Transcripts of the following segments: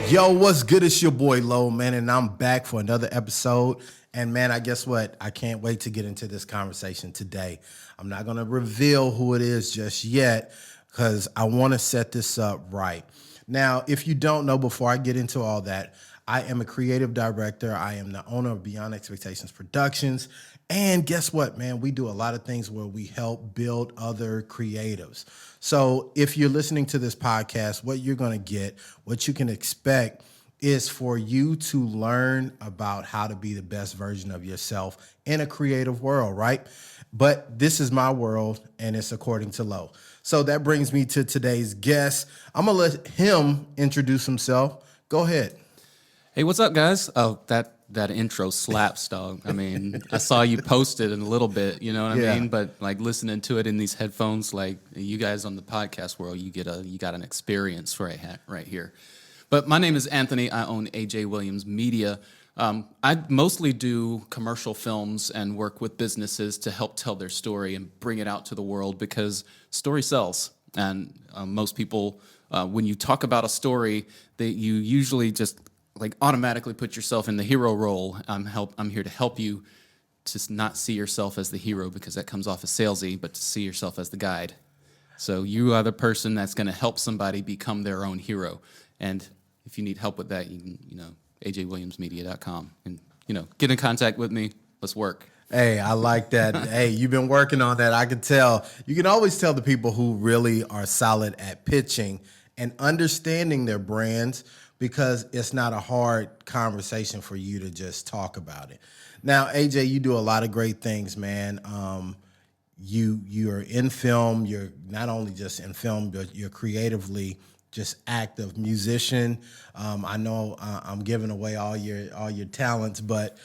Yo, what's good? It's your boy Lo, man, and I'm back for another episode. And man, I guess what? I can't wait to get into this conversation today. I'm not going to reveal who it is just yet because I want to set this up right. Now, if you don't know, before I get into all that, I am a creative director. I am the owner of Beyond Expectations Productions. And guess what, man? We do a lot of things where we help build other creatives. So if you're listening to this podcast, what you're going to get, what you can expect is for you to learn about how to be the best version of yourself in a creative world, right? But this is my world, and it's according to Lo. So that brings me to today's guest. I'm going to let him introduce himself. Go ahead. Hey, what's up, guys? Oh, that intro slaps, dog. I mean, I saw you post it in a little bit, you know what I mean? But like listening to it in these headphones, like you guys on the podcast world, you got an experience right here. But my name is Anthony. I own AJ Williams Media. I mostly do commercial films and work with businesses to help tell their story and bring it out to the world because story sells. And most people, when you talk about a story, you usually just like automatically put yourself in the hero role. I'm here to help you to not see yourself as the hero because that comes off as salesy, but to see yourself as the guide. So you are the person that's going to help somebody become their own hero. And if you need help with that, you can, ajwilliamsmedia.com and, get in contact with me. Let's work. Hey, I like that. Hey, you've been working on that. I can tell. You can always tell the people who really are solid at pitching and understanding their brands because it's not a hard conversation for you to just talk about it. Now, AJ, you do a lot of great things, man. You're in film. You're not only just in film, but you're creatively just active musician. I know I'm giving away all your talents, but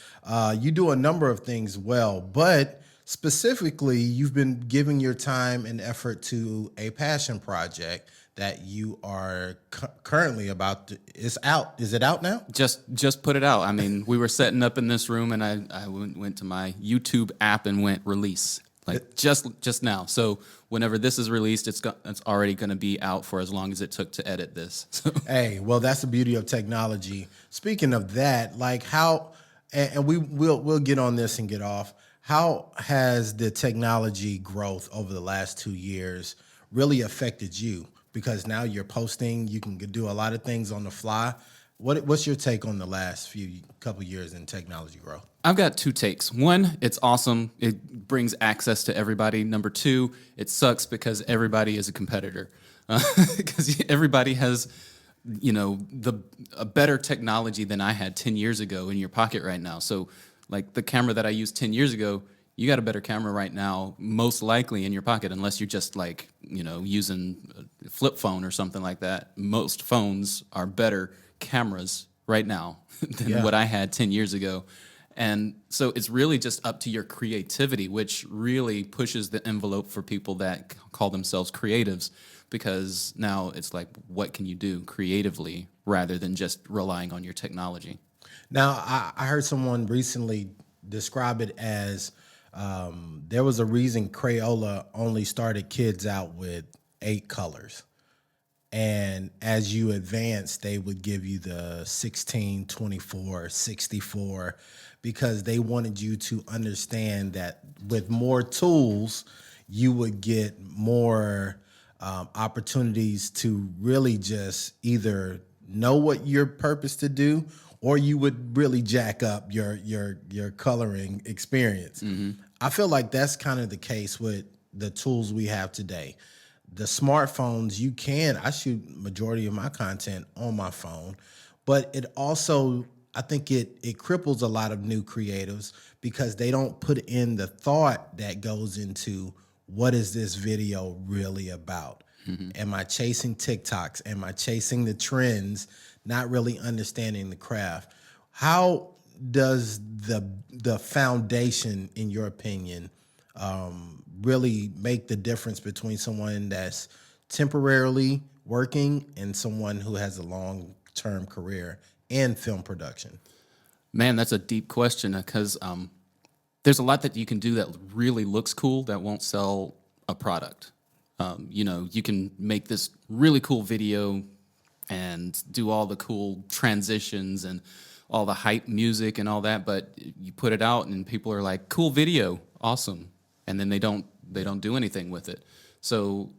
you do a number of things well. But specifically, you've been giving your time and effort to a passion project that you are currently about to, it's out. Is it out now? Just put it out. I mean, we were setting up in this room, and I went to my YouTube app and went release, like just now. So whenever this is released, it's already going to be out for as long as it took to edit this. So. Hey, well, that's the beauty of technology. Speaking of that, like how, and we'll get on this and get off. How has the technology growth over the last 2 years really affected you? Because now you're posting, you can do a lot of things on the fly. What's your take on the last couple years in technology growth? I've got two takes. One, it's awesome. It brings access to everybody. Number two, it sucks because everybody is a competitor. Because everybody has, a better technology than I had 10 years ago in your pocket right now. So like the camera that I used 10 years ago, you got a better camera right now, most likely in your pocket, unless you're just like, using a flip phone or something like that. Most phones are better cameras right now than what I had 10 years ago. And so it's really just up to your creativity, which really pushes the envelope for people that call themselves creatives, because now it's like, what can you do creatively rather than just relying on your technology? Now, I heard someone recently describe it as there was a reason Crayola only started kids out with 8 colors. And as you advance, they would give you the 16, 24, 64, because they wanted you to understand that with more tools, you would get more opportunities to really just either know what your purpose to do, or you would really jack up your coloring experience. Mm-hmm. I feel like that's kind of the case with the tools we have today. The smartphones, I shoot majority of my content on my phone, but it also, I think it cripples a lot of new creatives because they don't put in the thought that goes into what is this video really about? Mm-hmm. Am I chasing TikToks? Am I chasing the trends? Not really understanding the craft. How does the foundation, in your opinion, really make the difference between someone that's temporarily working and someone who has a long-term career in film production? Man, that's a deep question because there's a lot that you can do that really looks cool that won't sell a product. You can make this really cool video and do all the cool transitions and all the hype music and all that, but you put it out and people are like, cool video, awesome, and then they don't do anything with it. So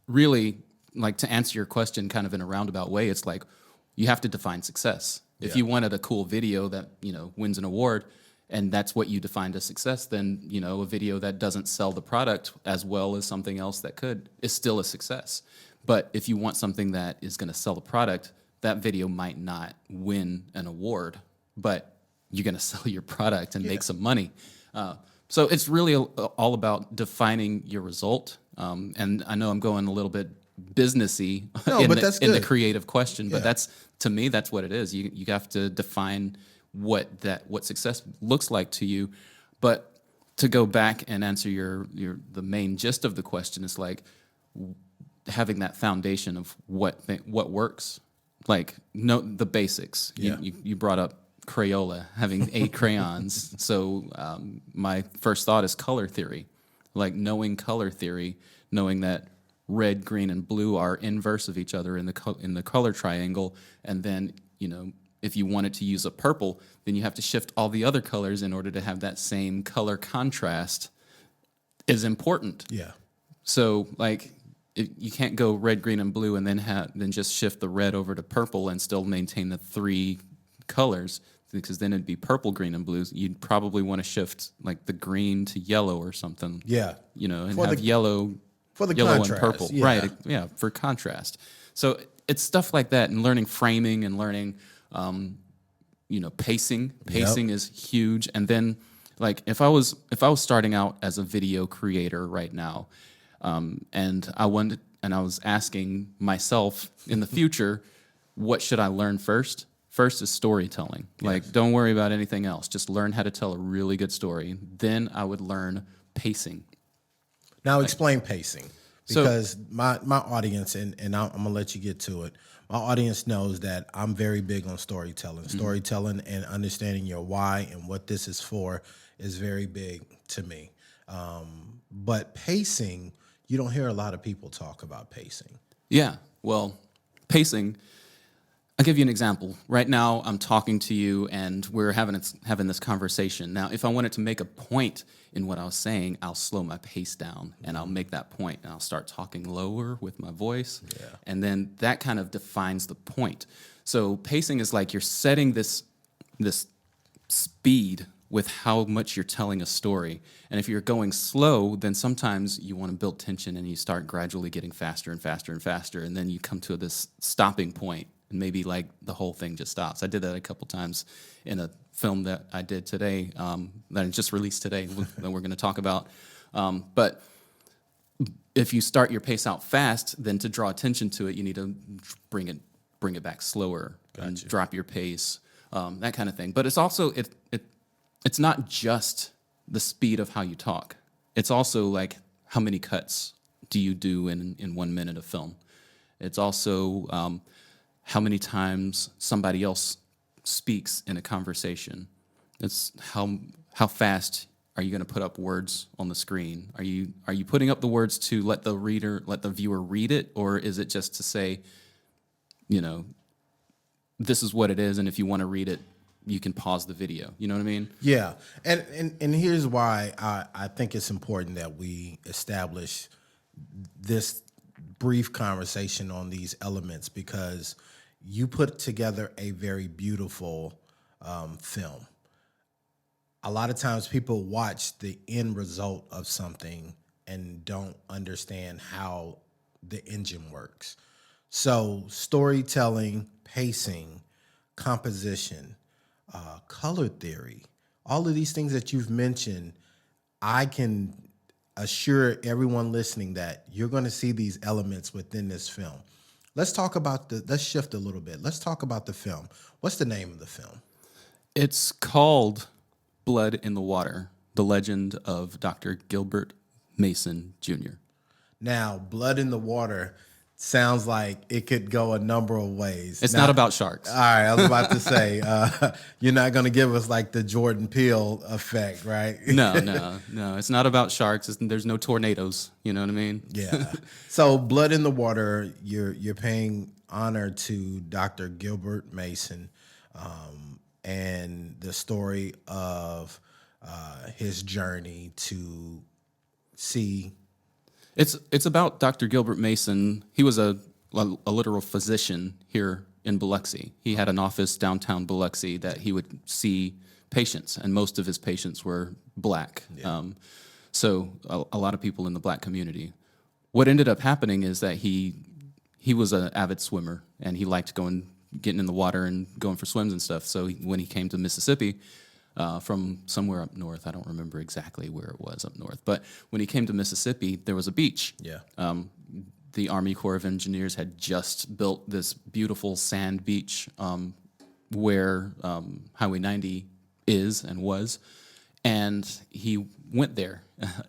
really, like, to answer your question kind of in a roundabout way, it's like you have to define success. If you wanted a cool video that, you know, wins an award, and that's what you defined as success, then, you know, a video that doesn't sell the product as well as something else that could is still a success. But if you want something that is going to sell the product, that video might not win an award, but you're going to sell your product and make some money. So it's really all about defining your result. And I know I'm going a little bit businessy in the creative question, but that's, to me, that's what it is. You have to define what success looks like to you. But to go back and answer the main gist of the question is like having that foundation of what works. Like, the basics. You brought up Crayola, having 8 crayons. So my first thought is color theory. Like, knowing color theory, knowing that red, green, and blue are inverse of each other in the color triangle, and then, you know, if you wanted to use a purple, then you have to shift all the other colors in order to have that same color contrast is important. Yeah. So, like, you can't go red, green, and blue and then just shift the red over to purple and still maintain the 3 colors, because then it'd be purple, green, and blue. You'd probably want to shift like the green to yellow or something. Yeah. You know, and have yellow and purple. Yeah. Right. Yeah, for contrast. So it's stuff like that, and learning framing and learning, pacing. Pacing is huge. And then, like, if I was starting out as a video creator right now, and I was asking myself in the future, what should I learn first? First is storytelling. Yes. Like, don't worry about anything else. Just learn how to tell a really good story. Then I would learn pacing. Now, explain pacing, because my audience, and I'm going to let you get to it. My audience knows that I'm very big on storytelling. Mm-hmm. Storytelling and understanding your why and what this is for is very big to me. But pacing, you don't hear a lot of people talk about pacing. Yeah, well, pacing, I'll give you an example. Right now, I'm talking to you, and we're having this conversation. Now, if I wanted to make a point in what I was saying, I'll slow my pace down, and I'll make that point, and I'll start talking lower with my voice, and then that kind of defines the point. So pacing is like you're setting this speed with how much you're telling a story. And if you're going slow, then sometimes you want to build tension, and you start gradually getting faster and faster and faster, and then you come to this stopping point, and maybe like the whole thing just stops. I did that a couple times in a film that I did today, that I just released today, that we're going to talk about. But if you start your pace out fast, then to draw attention to it, you need to bring it back slower. And drop your pace, that kind of thing. But it's also it's not just the speed of how you talk. It's also like how many cuts do you do in 1 minute of film. It's also how many times somebody else speaks in a conversation. It's how fast are you going to put up words on the screen? Are you putting up the words to let the viewer read it, or is it just to say, you know, this is what it is, and if you want to read it, you can pause the video. You know what I mean? Yeah. And here's why I think it's important that we establish this brief conversation on these elements, because you put together a very beautiful film. A lot of times people watch the end result of something and don't understand how the engine works. So storytelling, pacing, composition, color theory, all of these things that you've mentioned, I can assure everyone listening that you're going to see these elements within this film. Let's shift a little bit. Let's talk about the film. What's the name of the film? It's called Blood in the Water, The Legend of Dr. Gilbert Mason, Jr. Now, Blood in the Water sounds like it could go a number of ways. It's not about sharks. All right, I was about to say, you're not going to give us like the Jordan Peele effect, right? No. It's not about sharks. There's no tornadoes. You know what I mean? Yeah. So, Blood in the Water, you're paying honor to Dr. Gilbert Mason and the story of his journey to see. It's about Dr. Gilbert Mason. He was a literal physician here in Biloxi. He had an office downtown Biloxi that he would see patients, and most of his patients were black. Yeah. So a lot of people in the black community. What ended up happening is that he was an avid swimmer, and he liked getting in the water and going for swims and stuff. So when he came to Mississippi from somewhere up north, I don't remember exactly where it was up north, but when he came to Mississippi, there was a beach. Yeah. The Army Corps of Engineers had just built this beautiful sand beach where Highway 90 is and was, and he went there.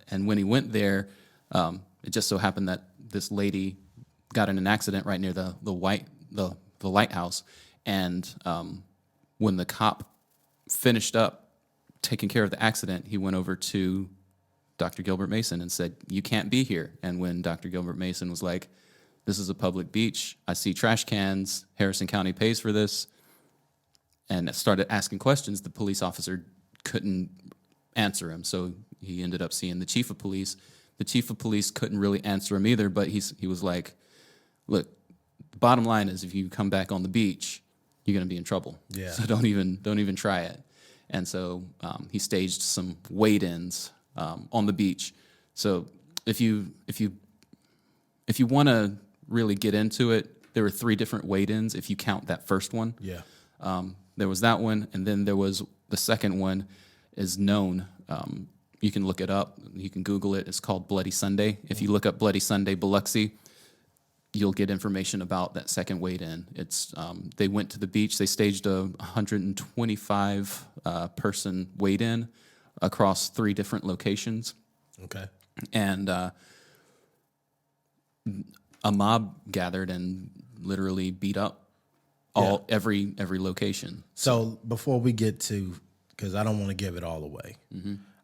And when he went there, it just so happened that this lady got in an accident right near the lighthouse, and when the cop finished up taking care of the accident, he went over to Dr. Gilbert Mason and said, "You can't be here." And when Dr. Gilbert Mason was like, "This is a public beach. I see trash cans. Harrison County pays for this," and started asking questions, the police officer couldn't answer him. So he ended up seeing the chief of police. The chief of police couldn't really answer him either, but he was like, "Look, the bottom line is if you come back on the beach, you're going to be in trouble. Yeah. So don't even try it." And so he staged some wade-ins on the beach. So if you want to really get into it, there were 3 different wade-ins if you count that first one. Yeah. There was that one, and then there was the second one is known. You can look it up. You can Google it. It's called Bloody Sunday. If you look up Bloody Sunday Biloxi, you'll get information about that second wade-in. It's they went to the beach. They staged a 125 person wade-in across 3 different locations. Okay. And a mob gathered and literally beat up every location. So before we get to, because I don't want to give it all away,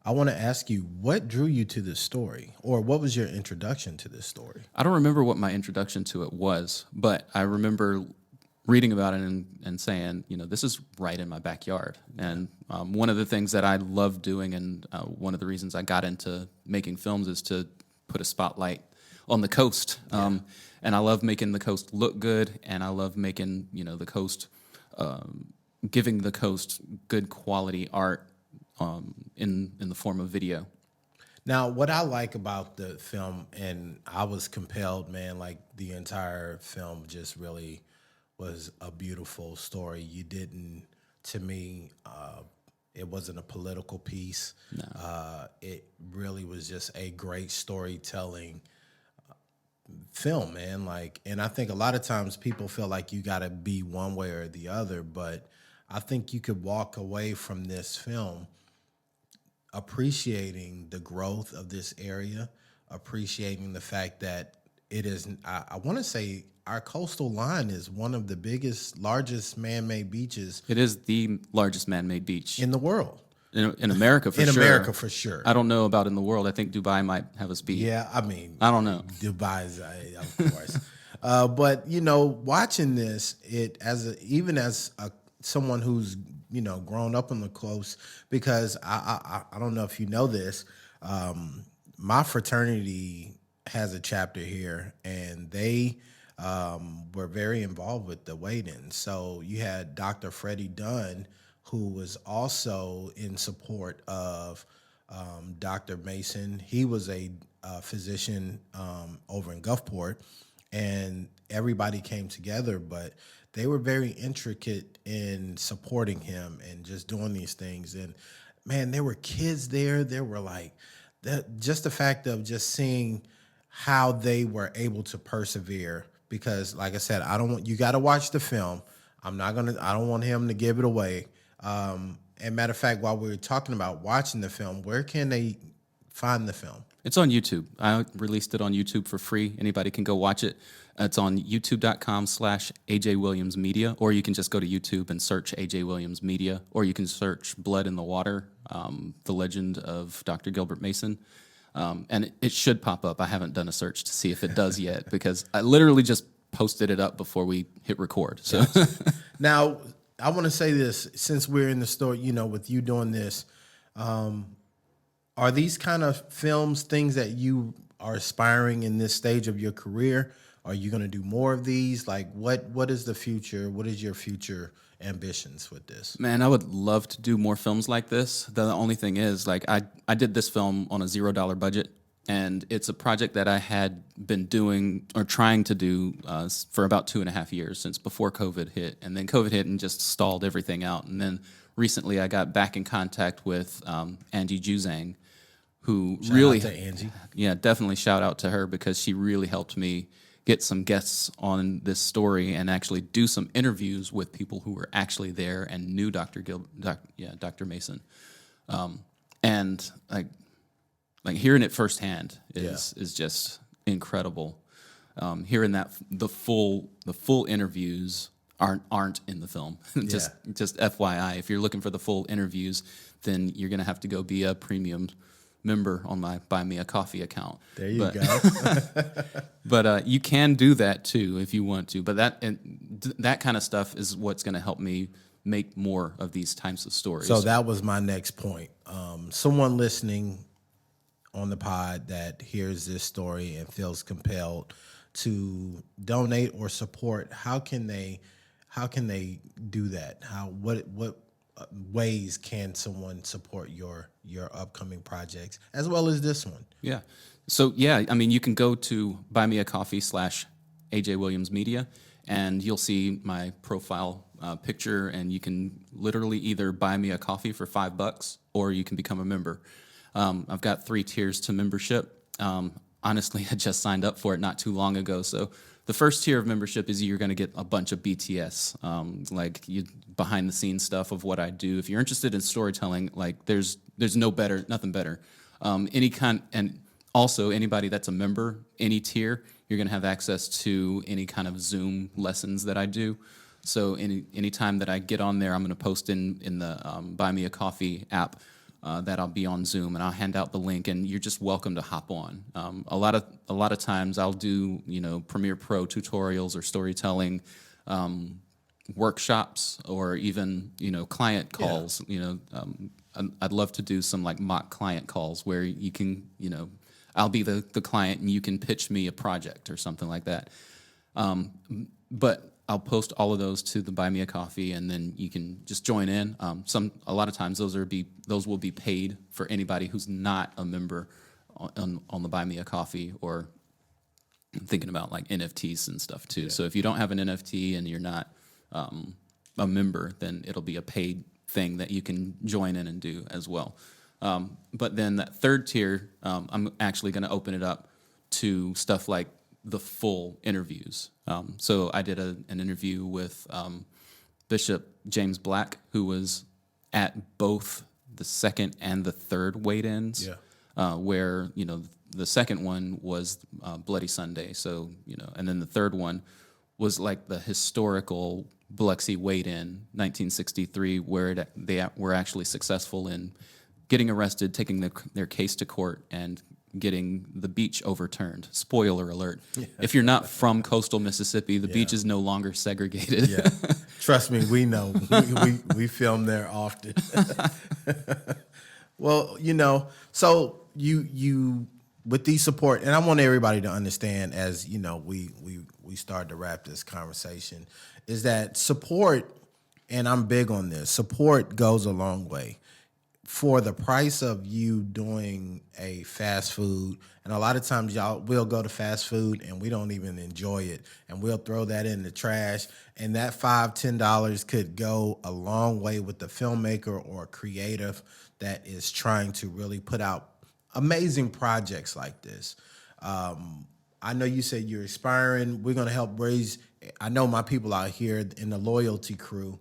I want to ask you, what drew you to this story, or what was your introduction to this story? I don't remember what my introduction to it was, but I remember reading about it and saying, this is right in my backyard. And one of the things that I love doing, and one of the reasons I got into making films, is to put a spotlight on the coast. And I love making the coast look good, and I love making, the coast, giving the coast good quality art in the form of video. Now, what I like about the film, and I was compelled, man, like the entire film just really was a beautiful story. You didn't, to me, it wasn't a political piece. No. It really was just a great storytelling film, man. Like, and I think a lot of times people feel like you got to be one way or the other, but I think you could walk away from this film appreciating the growth of this area, appreciating the fact that it is, I want to say, our coastal line is one of the largest man-made beaches. It is the largest man-made beach in the world. In America, for sure. In America, for sure. I don't know about in the world. I think Dubai might have us beat. Yeah, I mean, I don't know. Dubai's, of course. But watching this, even as someone who's grown up on the coast, because I don't know if you know this, my fraternity has a chapter here, and they were very involved with the wade-in. So you had Dr. Freddie Dunn, who was also in support of Dr. Mason. He was a physician over in Gulfport, and everybody came together, but they were very intricate in supporting him and just doing these things. And man, there were kids there. There were just the fact of just seeing how they were able to persevere, because like I said, you got to watch the film. I don't want him to give it away. And matter of fact, while we were talking about watching the film, where can they find the film? It's on YouTube. I released it on YouTube for free. Anybody can go watch it. It's on youtube.com/AJ Williams Media, or you can just go to YouTube and search AJ Williams Media, or you can search Blood in the Water, the legend of Dr. Gilbert Mason. And it should pop up. I haven't done a search to see if it does yet, because I literally just posted it up before we hit record. So Now, I want to say this, since we're in the story, you know, with you doing this, are these kind of films things that you are aspiring in this stage of your career? Are you going to do more of these? Like, what is the future? What is your future ambitions with this? man, I would love to do more films like this. The only thing is, like, I did this film on a $0 budget, and it's a project that I had been doing or trying to do for about 2.5 years, since before COVID hit. And then COVID hit and just stalled everything out. And then recently I got back in contact with Angie Juzang, who really, Shout out to Angie. yeah, definitely shout out to her, because she really helped me get some guests on this story and actually do some interviews with people who were actually there and knew Dr. Mason. And like hearing it firsthand is just incredible. Hearing that the full interviews aren't in the film. just FYI, if you're looking for the full interviews, then you're gonna have to go be a premium member on my Buy Me a Coffee account. There you go. But you can do that too if you want to. But that kind of stuff is what's going to help me make more of these types of stories. So that was my next point. Someone listening on the pod that hears this story and feels compelled to donate or support, how can they do that? What ways can someone support your upcoming projects as well as this one? Yeah. So yeah, I mean, you can go to buymeacoffee/AJ Williams Media, and you'll see my profile picture, and you can literally either buy me a coffee for $5, or you can become a member. I've got 3 tiers to membership. Honestly, I just signed up for it not too long ago. So the first tier of membership is you're going to get a bunch of BTS, behind the scenes stuff of what I do. If you're interested in storytelling, like there's nothing better. And also anybody that's a member, any tier, you're going to have access to any kind of Zoom lessons that I do. So any time that I get on there, I'm going to post in the Buy Me a Coffee app that I'll be on Zoom, and I'll hand out the link, and you're just welcome to hop on. A lot of times I'll do Premiere Pro tutorials or storytelling workshops, or even client calls. I'd love to do some like mock client calls where you can I'll be the client and you can pitch me a project or something like that. But I'll post all of those to the Buy Me a Coffee, and then you can just join in. A lot of times those will be paid for anybody who's not a member on the Buy Me a Coffee, or I'm thinking about like NFTs and stuff too. Yeah. So if you don't have an NFT and you're not a member, then it'll be a paid thing that you can join in and do as well. But then that third tier, I'm actually going to open it up to stuff like the full interviews. So I did an interview with Bishop James Black, who was at both the second and the third weigh-ins, where the second one was Bloody Sunday. So and then the third one was like the historical Biloxi weighed-in, 1963, where they were actually successful in getting arrested, taking their case to court, and getting the beach overturned. Spoiler alert. Yeah. If you're not from coastal Mississippi, the beach is no longer segregated. Yeah. Trust me, we know. we film there often. Well, so you with these support, and I want everybody to understand, as we start to wrap this conversation, is that support, and I'm big on this, support goes a long way. For the price of you doing a fast food, and a lot of times we'll go to fast food and we don't even enjoy it, and we'll throw that in the trash, and that $5-10 could go a long way with the filmmaker or a creative that is trying to really put out amazing projects like this. I know you said you're aspiring. We're going to help raise, I know my people out here in the loyalty crew.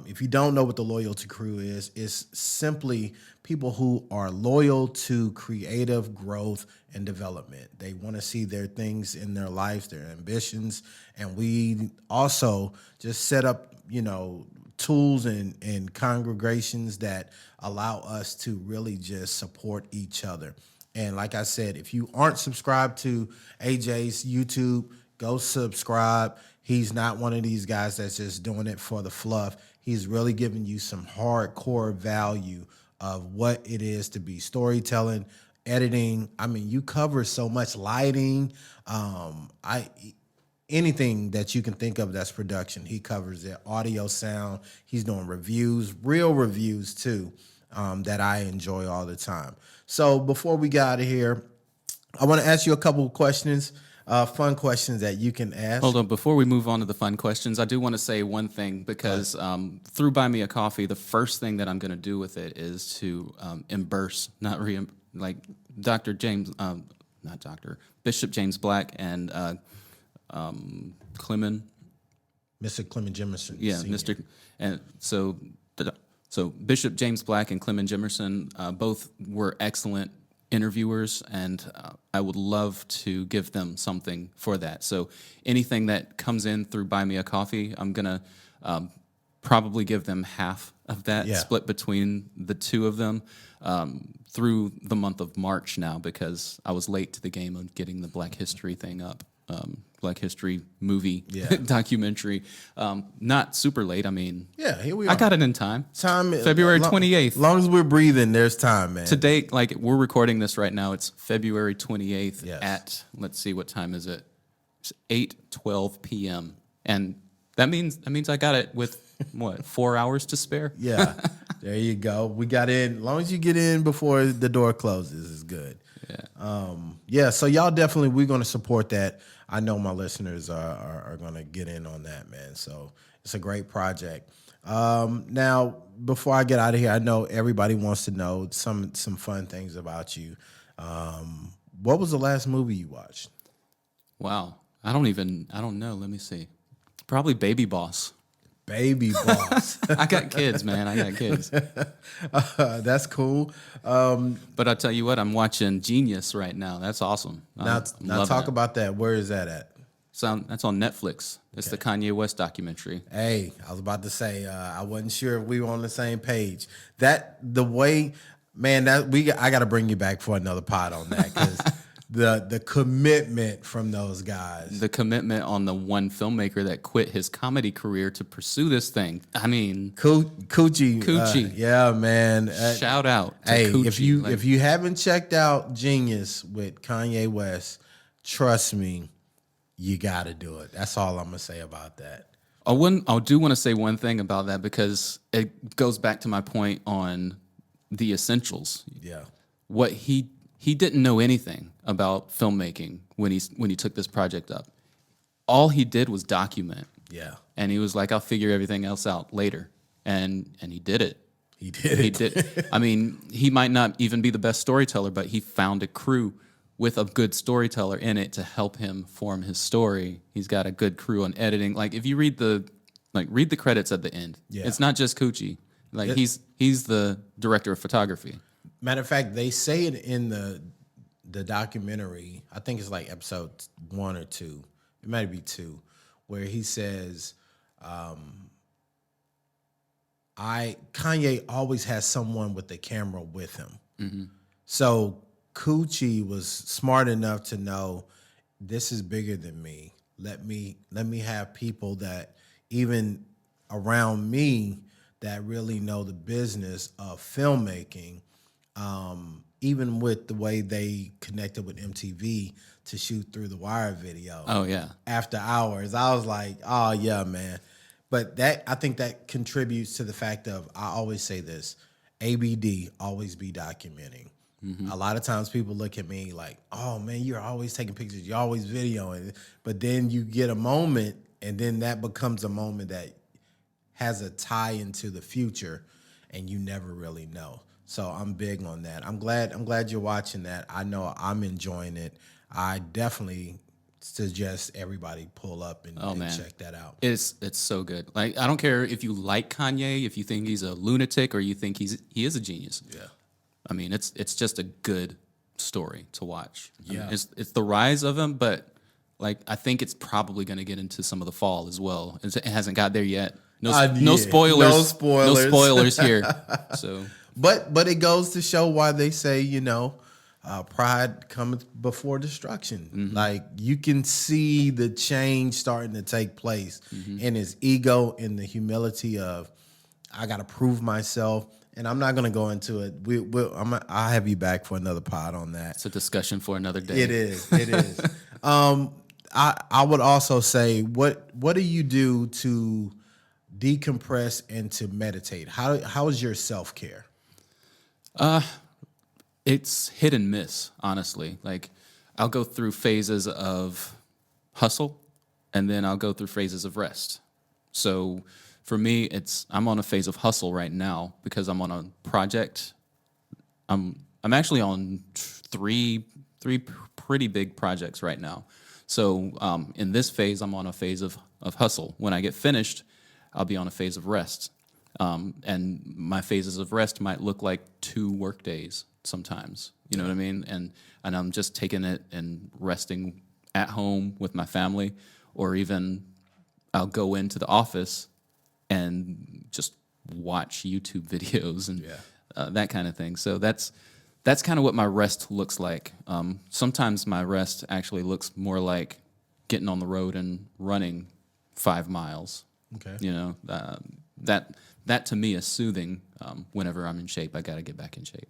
If you don't know what the loyalty crew is, it's simply people who are loyal to creative growth and development. They want to see their things in their lives, their ambitions, and we also just set up, tools and congregations that allow us to really just support each other. And like I said, if you aren't subscribed to AJ's YouTube, Go subscribe. He's not one of these guys that's just doing it for the fluff. He's really giving you some hardcore value of what it is to be storytelling, editing. I mean, you cover so much, lighting. Anything that you can think of that's production, he covers it. Audio, sound. He's doing reviews, real reviews too, that I enjoy all the time. So before we get out of here, I want to ask you a couple of questions, fun questions that you can ask. Hold on, before we move on to the fun questions, I do want to say one thing because through Buy Me a Coffee, the first thing that I'm going to do with it is to immerse, like Dr. James, not Dr. Bishop James Black and Clement. Mr. Clement Jimerson. Yeah, Senior. Mr. And so Bishop James Black and Clement Jimerson both were excellent interviewers, and I would love to give them something for that. So anything that comes in through Buy Me a Coffee, I'm gonna probably give them half of that, split between the two of them through the month of March now, because I was late to the game of getting the Black History thing up. Black History movie documentary. Not super late. I mean, here we are. I got it in time. February 28th. As long as we're breathing, there's time, man. To date, like we're recording this right now, it's February 28th at, let's see, what time is it? It's 8:12 p.m. And that means I got it with what, 4 hours to spare? Yeah. There you go. We got in. As long as you get in before the door closes, is good. So y'all definitely, we're going to support that. I know my listeners are going to get in on that, man. So it's a great project. Now, before I get out of here, I know everybody wants to know some fun things about you. What was the last movie you watched? Wow. I don't know. Let me see. Probably Baby Boss. Baby Boss. I got kids, man. I got kids. That's cool. But I tell you what, I'm watching Genius right now. That's awesome. Now talk about that. Where is that at? So that's on Netflix. It's the Kanye West documentary. Hey, I was about to say I wasn't sure if we were on the same page. That the way, man. I got to bring you back for another pod on that because the commitment from those guys. The commitment on the one filmmaker that quit his comedy career to pursue this thing. I mean, Coochie. Yeah, man. Shout out to hey, Coochie. If you haven't checked out Genius with Kanye West, trust me, you got to do it. That's all I'm going to say about that. I do want to say one thing about that because it goes back to my point on the essentials. Yeah. What he didn't know anything about filmmaking when he took this project up. All he did was document. Yeah. And he was like, I'll figure everything else out later. And he did it. He did. I mean, he might not even be the best storyteller, but he found a crew with a good storyteller in it to help him form his story. He's got a good crew on editing. Like if you read the credits at the end, it's not just Coochie. Like he's the director of photography. Matter of fact, they say it in the documentary. I think it's like episode 1 or 2. It might be 2, where he says, Kanye always has someone with the camera with him. Mm-hmm. So Coochie was smart enough to know this is bigger than me. Let me have people that even around me that really know the business of filmmaking. Even with the way they connected with MTV to shoot Through the Wire video. Oh, yeah. After hours. I was like, oh, yeah, man. But I think that contributes to the fact of, I always say this, ABD, always be documenting. Mm-hmm. A lot of times people look at me like, oh, man, you're always taking pictures. You're always videoing. But then you get a moment, and then that becomes a moment that has a tie into the future, and you never really know. So I'm big on that. I'm glad you're watching that. I know I'm enjoying it. I definitely suggest everybody pull up and check that out. It's so good. Like I don't care if you like Kanye, if you think he's a lunatic, or you think he is a genius. Yeah. I mean, it's just a good story to watch. Yeah. I mean, it's the rise of him, but like I think it's probably going to get into some of the fall as well. It hasn't got there yet. No spoilers. No spoilers. No spoilers here. So. But it goes to show why they say, pride cometh before destruction. Like you can see the change starting to take place in his ego, in the humility of, I got to prove myself. And I'm not going to go into it. I'll have you back for another pod on that. It's a discussion for another day. It is. It is. I would also say, what do you do to decompress and to meditate? How is your self-care? It's hit and miss, honestly. Like, I'll go through phases of hustle, and then I'll go through phases of rest. So for me, I'm on a phase of hustle right now because I'm on a project. I'm actually on three pretty big projects right now. So in this phase, I'm on a phase of hustle. When I get finished, I'll be on a phase of rest. And my phases of rest might look like 2 work days sometimes. You know what I mean? And I'm just taking it and resting at home with my family, or even I'll go into the office and just watch YouTube videos and that kind of thing. So that's kind of what my rest looks like. Sometimes my rest actually looks more like getting on the road and running 5 miles. Okay. You know, that to me is soothing. Whenever I'm in shape, I got to get back in shape.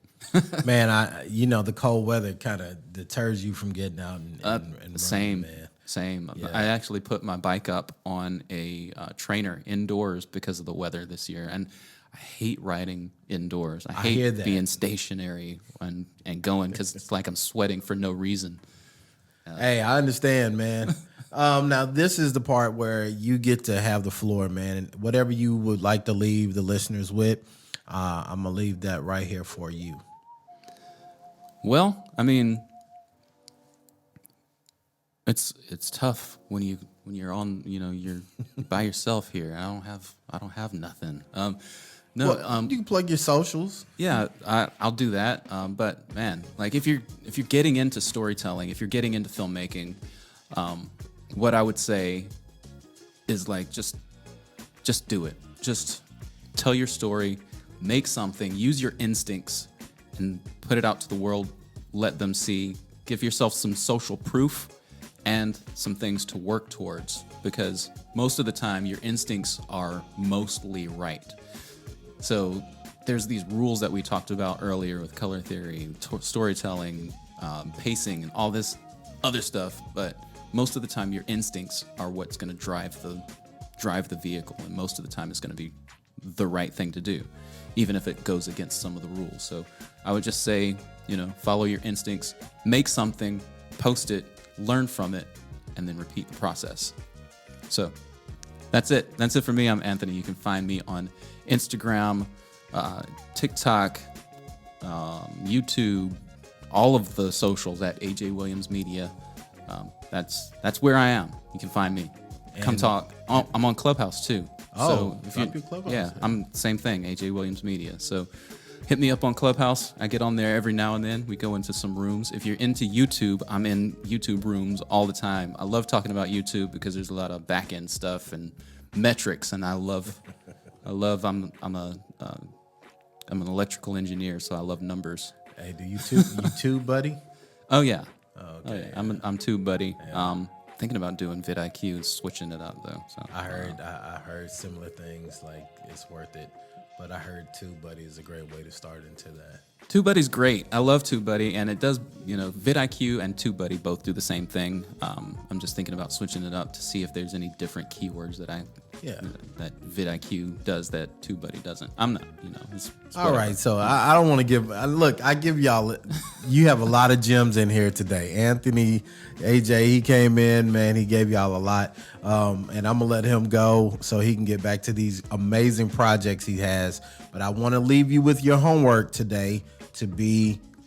Man, the cold weather kind of deters you from getting out and running, same. man. Same. Yeah. I actually put my bike up on a trainer indoors because of the weather this year, and I hate riding indoors. I hear hate that. being stationary and going because it's like I'm sweating for no reason. Hey, I understand, man. Now, this is the part where you get to have the floor, man. And whatever you would like to leave the listeners with, I'm going to leave that right here for you. Well, I mean, it's tough when you're on, you're by yourself here. I don't have nothing. You can plug your socials. Yeah, I'll do that. But man, like if you're getting into storytelling, if you're getting into filmmaking, what I would say is like just do it. Just tell your story, make something, use your instincts, and put it out to the world. Let them see. Give yourself some social proof and some things to work towards, because most of the time your instincts are mostly right. So there's these rules that we talked about earlier with color theory, storytelling, pacing, and all this other stuff. But most of the time, your instincts are what's going to drive the vehicle, and most of the time, it's going to be the right thing to do, even if it goes against some of the rules. So I would just say, follow your instincts, make something, post it, learn from it, and then repeat the process. So that's it. That's it for me. I'm Anthony. You can find me on Instagram, TikTok, YouTube, all of the socials at AJ Williams Media. That's where I am. You can find me. Come talk. I'm on Clubhouse too. Oh, so if you, Clubhouse. Yeah, I'm same thing. AJ Williams Media. So hit me up on Clubhouse. I get on there every now and then. We go into some rooms. If you're into YouTube, I'm in YouTube rooms all the time. I love talking about YouTube because there's a lot of back end stuff and metrics, and I'm an electrical engineer, so I love numbers. Hey, do you too, buddy? Oh yeah. Okay. Oh, yeah. I'm too, buddy. Yeah. Thinking about doing vidIQ and switching it up though. So I heard similar things, like it's worth it. But I heard TubeBuddy is a great way to start into that. TubeBuddy's great. I love TubeBuddy, and it does, vidIQ and TubeBuddy both do the same thing. I'm just thinking about switching it up to see if there's any different keywords that that vidIQ does that TubeBuddy doesn't. I'm not, it's all right. So I don't want to give. Look, I give y'all. You have a lot of gems in here today. Anthony, AJ, he came in, man. He gave y'all a lot, and I'm gonna let him go so he can get back to these amazing projects he has. But I want to leave you with your homework today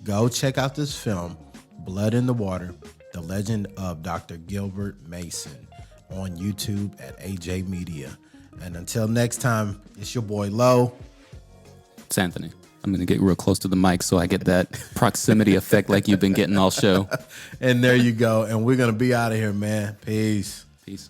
go check out this film, Blood in the Water, The Legend of Dr. Gilbert Mason, on YouTube at AJ Media. And until next time, it's your boy Lo. It's Anthony. I'm going to get real close to the mic so I get that proximity effect like you've been getting all show. And there you go. And we're going to be out of here, man. Peace. Peace.